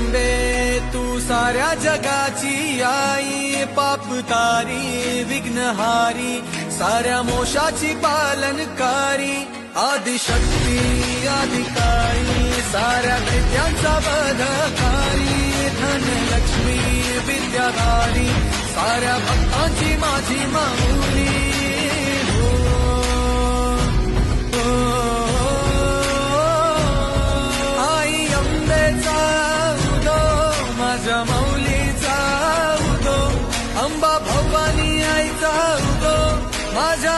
अंबे तू साऱ्या जगाची आई, पाप तारी विघ्नहारी साऱ्या मोशाची पालनकारी, आदिशक्ती अधिकारी साऱ्या विद्यांचा वधकारी, धनलक्ष्मी विद्याधारी साऱ्या भक्तांची माझी माऊली. आई अंबेचा उदो माझ्या माऊलीचा उदो, अंबा भवानी आईचा उदो माझ्या